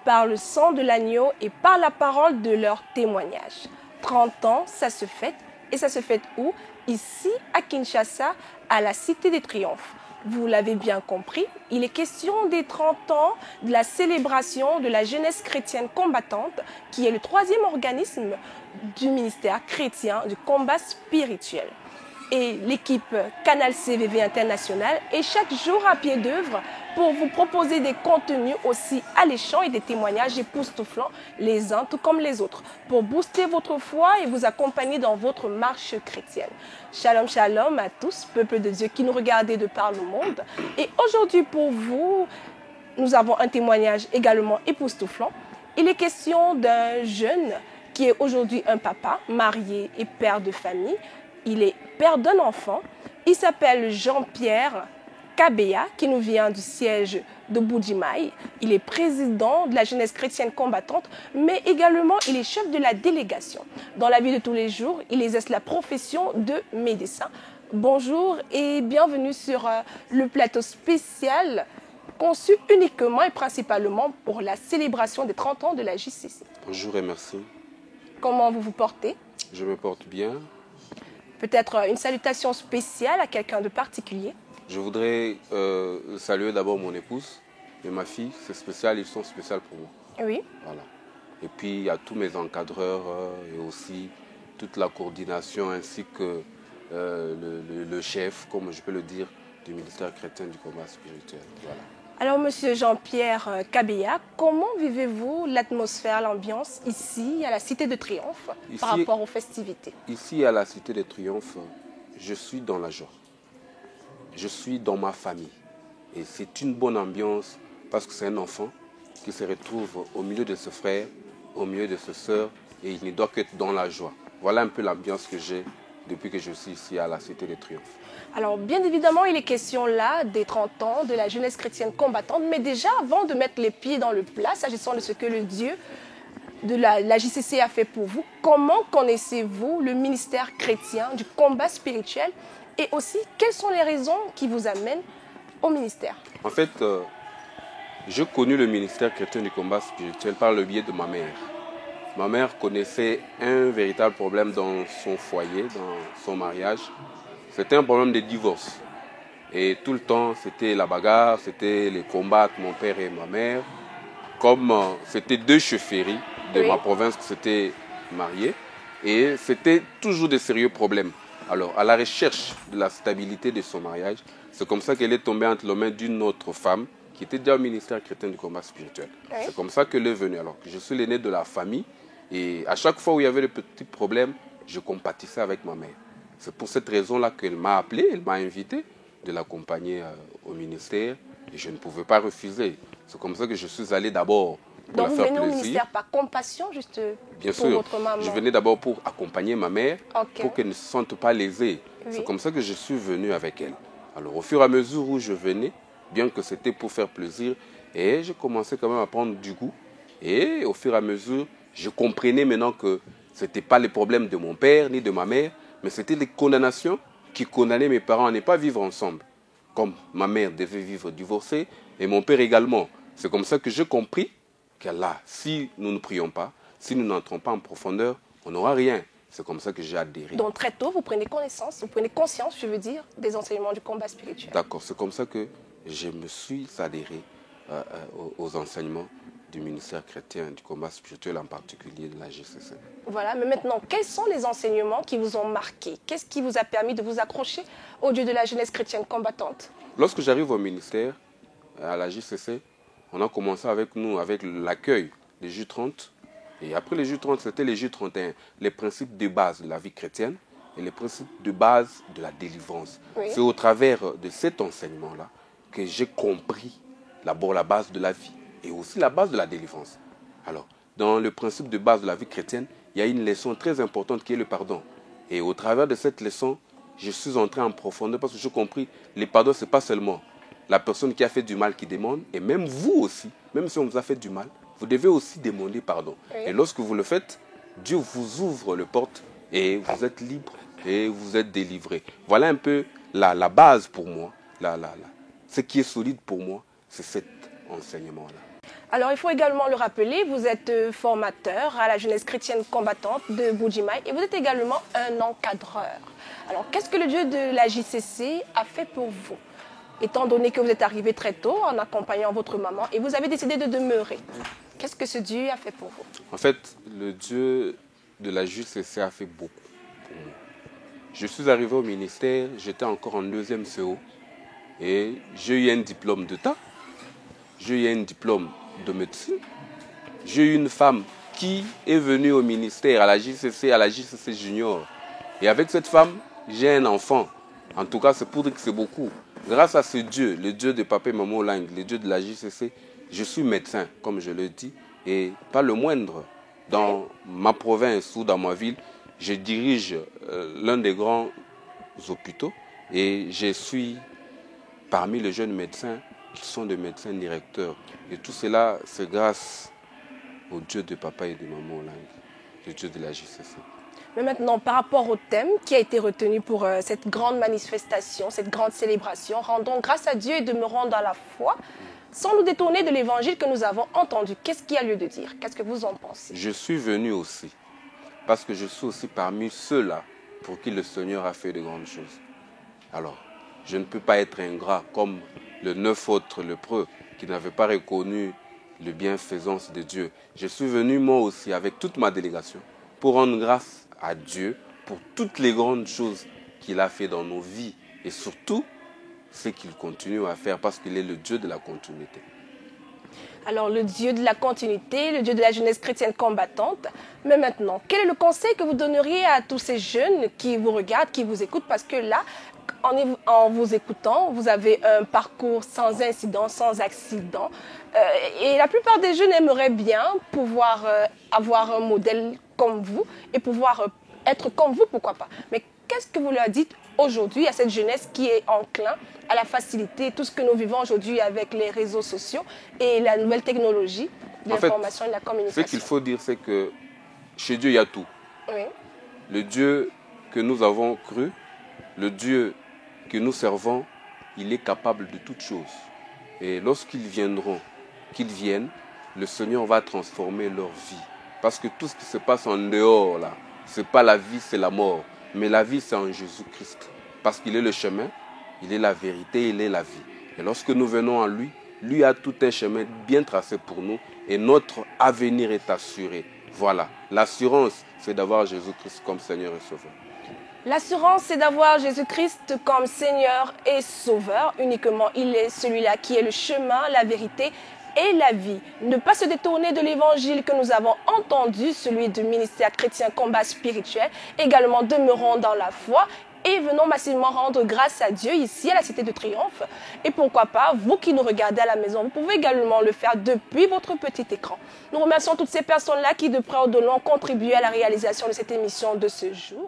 Par le sang de l'agneau et par la parole de leur témoignage. 30 ans, ça se fête. Et ça se fête où? Ici, à Kinshasa, à la Cité des Triomphes. Vous l'avez bien compris, il est question des 30 ans de la célébration de la jeunesse chrétienne combattante, qui est le 3e organisme du ministère chrétien du combat spirituel. Et l'équipe Canal CVV International est chaque jour à pied d'œuvre pour vous proposer des contenus aussi alléchants et des témoignages époustouflants les uns tout comme les autres, pour booster votre foi et vous accompagner dans votre marche chrétienne. Shalom, shalom à tous, peuple de Dieu qui nous regardez de par le monde. Et aujourd'hui pour vous, nous avons un témoignage également époustouflant. Il est question d'un jeune qui est aujourd'hui un papa, marié et père de famille. Il est père d'un enfant. Il s'appelle Jean-Pierre Kabeya, qui nous vient du siège de Bujimaï. Il est président de la jeunesse chrétienne combattante, mais également il est chef de la délégation. Dans la vie de tous les jours, il exerce la profession de médecin. Bonjour et bienvenue sur le plateau spécial conçu uniquement et principalement pour la célébration des 30 ans de la JCC. Bonjour et merci. Comment vous vous portez? Je me porte bien. Peut-être une salutation spéciale à quelqu'un de particulier? Je voudrais saluer d'abord mon épouse et ma fille. C'est spécial, ils sont spéciaux pour moi. Oui. Voilà. Et puis il y a tous mes encadreurs et aussi toute la coordination ainsi que le chef, comme je peux le dire, du ministère chrétien du combat spirituel. Voilà. Alors, monsieur Jean-Pierre Kabeya, comment vivez-vous l'atmosphère, l'ambiance ici, à la Cité de Triomphe, par rapport aux festivités? Ici, à la Cité de Triomphe, je suis dans la joie. Je suis dans ma famille. Et c'est une bonne ambiance parce que c'est un enfant qui se retrouve au milieu de ses frères, au milieu de ses sœurs, et il ne doit qu'être dans la joie. Voilà un peu l'ambiance que j'ai depuis que je suis ici à la Cité de Triomphe. Alors, bien évidemment, il est question là des 30 ans de la jeunesse chrétienne combattante. Mais déjà, avant de mettre les pieds dans le plat, s'agissant de ce que le Dieu de la JCC a fait pour vous, comment connaissez-vous le ministère chrétien du combat spirituel? Et aussi, quelles sont les raisons qui vous amènent au ministère? En fait, j'ai connu le ministère chrétien du combat spirituel par le biais de ma mère. Ma mère connaissait un véritable problème dans son foyer, dans son mariage. C'était un problème de divorce. Et tout le temps, c'était la bagarre, c'était les combats entre mon père et ma mère. Comme c'était deux chefferies de ma province qui s'étaient mariées. Et c'était toujours de sérieux problèmes. Alors, à la recherche de la stabilité de son mariage, c'est comme ça qu'elle est tombée entre les mains d'une autre femme qui était déjà au ministère chrétien du combat spirituel. Oui. C'est comme ça qu'elle est venue. Alors, je suis l'aîné de la famille. Et à chaque fois où il y avait des petits problèmes, je compatissais avec ma mère. C'est pour cette raison-là qu'elle m'a appelé, elle m'a invité de l'accompagner au ministère et je ne pouvais pas refuser. C'est comme ça que je suis allé d'abord pour la faire plaisir. Donc vous venez au ministère par compassion juste Bien pour sûr, votre maman? Je venais d'abord pour accompagner ma mère, pour qu'elle ne se sente pas lésée. Oui. C'est comme ça que je suis venu avec elle. Alors au fur et à mesure où je venais, bien que c'était pour faire plaisir, et je commençais quand même à prendre du goût. Et au fur et à mesure, je comprenais maintenant que ce n'était pas les problèmes de mon père ni de ma mère, mais c'était les condamnations qui condamnaient mes parents à ne pas vivre ensemble. Comme ma mère devait vivre divorcée et mon père également. C'est comme ça que j'ai compris que là, si nous ne prions pas, si nous n'entrons pas en profondeur, on n'aura rien. C'est comme ça que j'ai adhéré. Donc très tôt, vous prenez connaissance, vous prenez conscience, je veux dire, des enseignements du combat spirituel. D'accord, c'est comme ça que je me suis adhéré aux enseignements du ministère chrétien du combat spirituel, en particulier de la JCC. Voilà, mais maintenant, quels sont les enseignements qui vous ont marqué? Qu'est-ce qui vous a permis de vous accrocher au Dieu de la jeunesse chrétienne combattante? Lorsque j'arrive au ministère, à la JCC, on a commencé avec nous, avec l'accueil des J30. Et après les J30, c'était les J31, les principes de base de la vie chrétienne et les principes de base de la délivrance. Oui. C'est au travers de cet enseignement-là que j'ai compris d'abord la base de la vie et aussi la base de la délivrance. Alors, dans le principe de base de la vie chrétienne, il y a une leçon très importante qui est le pardon. Et au travers de cette leçon, je suis entré en profondeur parce que j'ai compris, le pardon, ce n'est pas seulement la personne qui a fait du mal qui demande, et même vous aussi, même si on vous a fait du mal, vous devez aussi demander pardon. Oui. Et lorsque vous le faites, Dieu vous ouvre les portes et vous êtes libre et vous êtes délivré. Voilà un peu la base pour moi, ce qui est solide pour moi, c'est cet enseignement-là. Alors, il faut également le rappeler, vous êtes formateur à la jeunesse chrétienne combattante de Buji-Mayi et vous êtes également un encadreur. Alors, qu'est-ce que le Dieu de la JCC a fait pour vous? Étant donné que vous êtes arrivé très tôt en accompagnant votre maman et vous avez décidé de demeurer, qu'est-ce que ce Dieu a fait pour vous? En fait, le Dieu de la JCC a fait beaucoup pour moi. Je suis arrivé au ministère, j'étais encore en 2e CO et j'ai eu un diplôme d'État, j'ai eu un diplôme de médecine. J'ai eu une femme qui est venue au ministère, à la JCC Junior. Et avec cette femme, j'ai un enfant. En tout cas, c'est pour dire que c'est beaucoup. Grâce à ce Dieu, le Dieu de Papa et Maman Lang, le Dieu de la JCC, je suis médecin, comme je le dis, et pas le moindre. Dans ma province ou dans ma ville, je dirige l'un des grands hôpitaux et je suis parmi les jeunes médecins qui sont des médecins directeurs. Et tout cela, c'est grâce au Dieu de Papa et de Maman Lang, le Dieu de la JCC. Mais maintenant, par rapport au thème qui a été retenu pour cette grande manifestation, cette grande célébration, rendons grâce à Dieu et demeurons dans la foi, sans nous détourner de l'évangile que nous avons entendu. Qu'est-ce qu'il y a lieu de dire? Qu'est-ce que vous en pensez? Je suis venu aussi, parce que je suis aussi parmi ceux-là pour qui le Seigneur a fait de grandes choses. Alors, je ne peux pas être ingrat comme les 9 autres lépreux qui n'avaient pas reconnu le bienfaisance de Dieu. Je suis venu moi aussi avec toute ma délégation pour rendre grâce à Dieu pour toutes les grandes choses qu'il a fait dans nos vies et surtout ce qu'il continue à faire parce qu'il est le Dieu de la continuité. Alors le Dieu de la continuité, le Dieu de la jeunesse chrétienne combattante. Mais maintenant, quel est le conseil que vous donneriez à tous ces jeunes qui vous regardent, qui vous écoutent? Parce que là, en vous écoutant, vous avez un parcours sans incident, sans accident. Et la plupart des jeunes aimeraient bien pouvoir avoir un modèle comme vous et pouvoir être comme vous, pourquoi pas. Mais qu'est-ce que vous leur dites aujourd'hui à cette jeunesse qui est enclin à la facilité, tout ce que nous vivons aujourd'hui avec les réseaux sociaux et la nouvelle technologie de l'information et de la communication? Ce qu'il faut dire, c'est que chez Dieu, il y a tout. Oui. Le Dieu que nous avons cru, le Dieu que nous servons, il est capable de toutes choses. Et lorsqu'ils viendront, qu'ils viennent, le Seigneur va transformer leur vie. Parce que tout ce qui se passe en dehors, là, ce n'est pas la vie, c'est la mort. Mais la vie, c'est en Jésus-Christ. Parce qu'il est le chemin, il est la vérité, il est la vie. Et lorsque nous venons à lui, lui a tout un chemin bien tracé pour nous et notre avenir est assuré. Voilà, l'assurance, c'est d'avoir Jésus-Christ comme Seigneur et Sauveur. L'assurance, c'est d'avoir Jésus-Christ comme Seigneur et Sauveur. Uniquement, il est celui-là qui est le chemin, la vérité et la vie. Ne pas se détourner de l'évangile que nous avons entendu, celui du ministère chrétien combat spirituel. Également, demeurons dans la foi et venons massivement rendre grâce à Dieu ici à la Cité de Triomphe. Et pourquoi pas, vous qui nous regardez à la maison, vous pouvez également le faire depuis votre petit écran. Nous remercions toutes ces personnes-là qui de près ou de loin ont contribué à la réalisation de cette émission de ce jour.